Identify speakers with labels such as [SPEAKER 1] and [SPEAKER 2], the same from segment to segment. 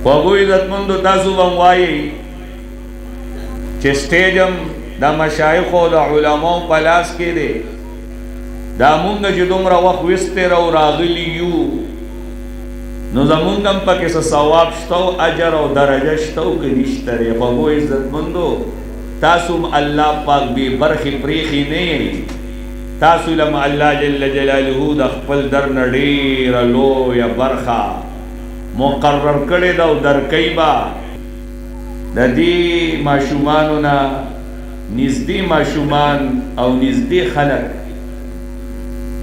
[SPEAKER 1] خوږو عزتمندو تاسو به وایي چې سټیجم د مشایخو د علماو په لاس کې دی دا مونږ چې دومره وخت وستر او راغلی یو نو زمونږ هم پکې څه ثواب شته او اجر او درجه شته او که نشته دی خوږو عزتمندو تاسو الله پاک بې برخې پریښي نه یئ تاسو لم الله جل جلاله د خپل در نه ډېره لویه برخه مقرر کړې ده او درکوي به د دې ماشومانو نه نږدې ماشومان او نږدې خلک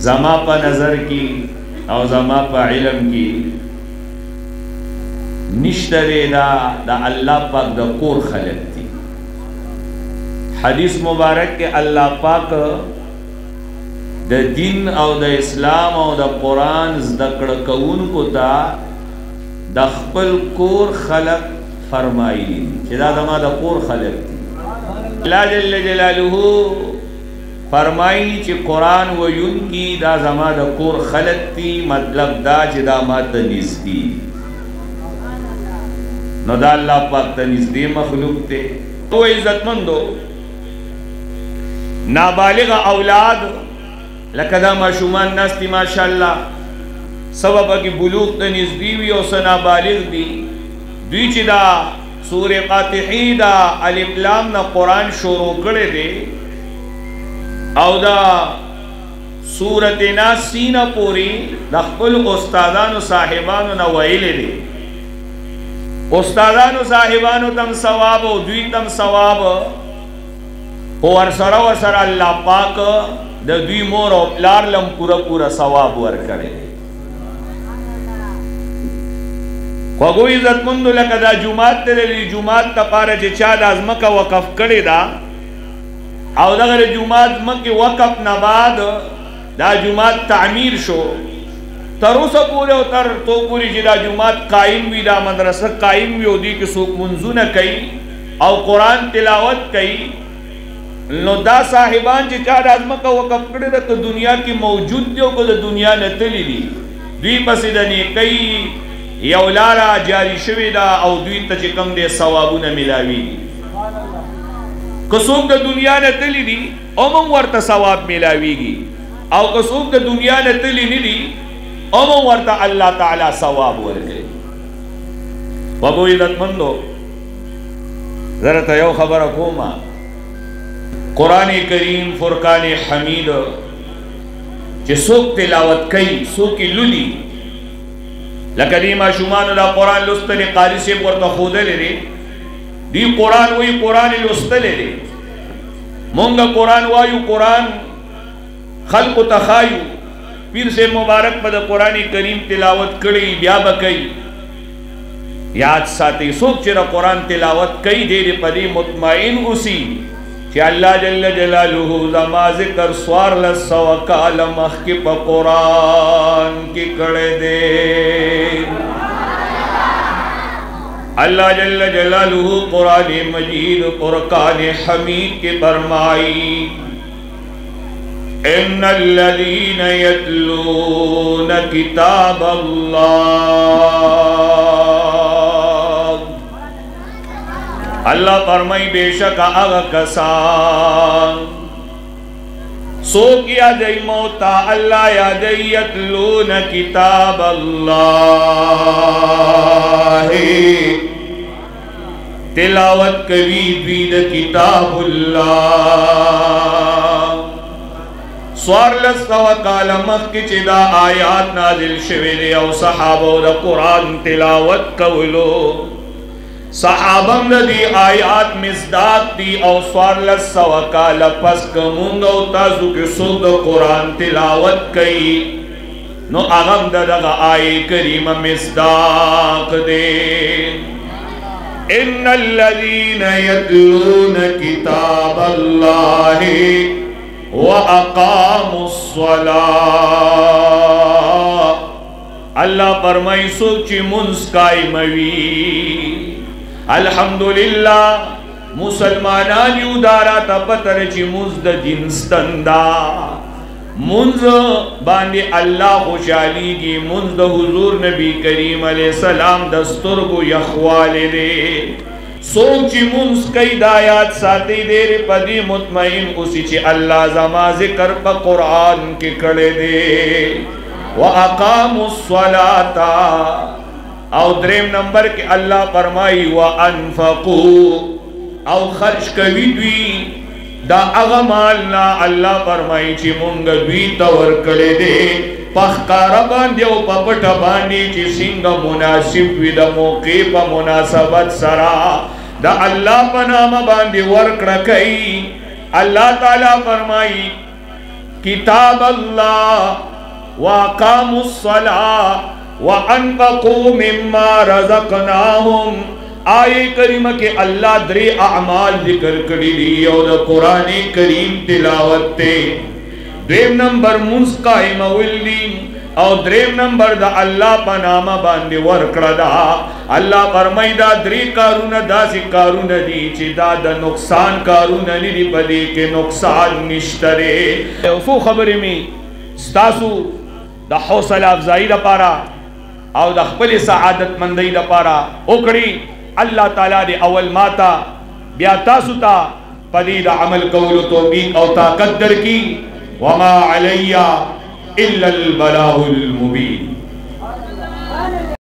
[SPEAKER 1] زما په نظر کې او زما په علم کې نشته دی دا د الله پاک د کور خلک دي حدیث مبارک کې الله پاک د دین او د اسلام او د قرآن زده کړه کوونکو ته د خپل کور خلق فرمایي چې دا زما د کور خلق دي الله جل جلاله فرمایي چې قرآن ویونکي دا زما د کور خلق دي مطلب دا چې دا ما ته نږدې نو دا الله پاک ته نږدې مخلوق دی او عزتمندو نابالغ اولاد لکه دا ماشومان ناستی ماشاءالله سبب کی بلوغ ته نږدې وي او څه نابالغ دي دوی چې دا سورې فاتحې دا الف لام نه قرآن شروع کړی دی او دا سورت ناس سینه پورې د خپل استادانو صاحبانو نه ویلې دي استادانو صاحبانو تم ثواب او دوی تم ثواب او ورسره الله پاک د دوی مور او پلار لم پورا ثواب ورکړي خوږو عزتمندو لکه دا جومات ته دی جومات دپاره چې چا دا ځمکه وقف کړې ده او دغه جومات ځمکې وقف نه بعد دا جومات تعمیر شو تر اوسه پورې او تر تو پورې چې دا جومات قایم وي دا مدرسه قایم وي او دوی کې څوک منځونه کوي او قرآن تلاوت کوي نو دا صاحبان چې چا دا ځمکه وقف کړې ده که دنیا کې موجود دي او که د دنیا نه تللي دي دوی پسې د نیکۍ یو لاره جاری شوې ده او دوی ته چې کوم دی ثوابونه میلاویږي که څوک د دنیا نه تللي دي هم ورته ثواب میلاویږي او که څوک د دنیا نه تللي نه دي هم ورته الله تعالی ثواب ورکوي خوږو عزتمندو زه درته یو خبره کومه قرآن کریم فرقان حمید چې څوک تلاوت کوي څوک یې لولي لکه دی ماشومانو دا قرآن لوستلی قاری صاحب ورته ښودلی دی دی قرآن وایي قرآن یې لوستلی دی مونږ قرآن وایو قرآن خلقو ته ښایو پیر صاحب مبارک په د قرآن کریم تلاوت کړی بیا به کوي یاد ساتئ څوک چې د قرآن تلاوت کوي دی په دې مطمئن اوسي چې الله جل جلاله زما ذکر څوارلس سوه کاله مخکې په قرآن کې کړی دی اللہ جل جلالہ قرآن مجید فرقان حمید کے فرمائی ان الذین یتلون کتاب اللہ اللہ فرمائی بے شک آغا کسان سوک یادی موتا اللہ یادی یتلون کتاب اللہ تلاوت کبھی دوید کتاب اللہ سوارلس سوا کالمخ کی چدا آیات نازل شویدے او صحابہ دا قرآن تلاوت کولو صحابم دی آیات مزداد دی او سوارلس سوا کالا پس کمونگا او تازو کی سود قرآن تلاوت کئی نو اغم دا آئی کریم مزداق دے ان الذین یتلون کتاب اللہ وَأَقَامُوا الصَّلَاةَ اللہ فرمائی سوچی منز قائموی الحمدللہ مسلمانان یو دارا تا پتر چی منز دا جنستن دا منز باندې الله خوشاليږي منز د حضور نبی کریم علیہ السلام دسترګو یخواله دي سوچ منز کئی دایات ساتي دیر پدی مطمئن اسی چی اللہ زما ذکر پا قرآن کی کڑے دے وَأَقَامُوا الصَّلَاةَ او دریم نمبر کے اللہ فرمائی وَأَنفَقُوا او خرچ کوي دوی دا اغمالنا اللہ فرمائی چی مونگ دوی تور کڑے دے پخکارا باندے او پپٹا باندے چی سنگا مناسب وی دا موقع پا مناسبت سرا دا اللہ پا نام باندے ورک رکھئی اللہ تعالیٰ فرمائی کتاب اللہ وَأَقَامُوا الصَّلَاةَ وَأَنفَقُوا مِمَّا رَزَقْنَاهُمْ آئے کریمہ کے اللہ درے اعمال ذکر کری دی اور قرآن کریم تلاوت تے دریم نمبر منز قائم ولی اور دریم نمبر دا اللہ پا نامہ باندے ورکڑا دا اللہ فرمائی دا دری کارون دا سی کارون دی چی دا دا نقصان کارون ندی پدی کے نقصان نشترے سو خبری میں ستاسو دا حوصلہ افزائی دا پارا او دا خپل سعادت مندی دا پارا اکڑی اللہ تعالیٰ دے اول ماتا بیا تاسو تا پدی دا عمل قول توبیق او طاقت در کی وما علیہ الا البلاغ المبین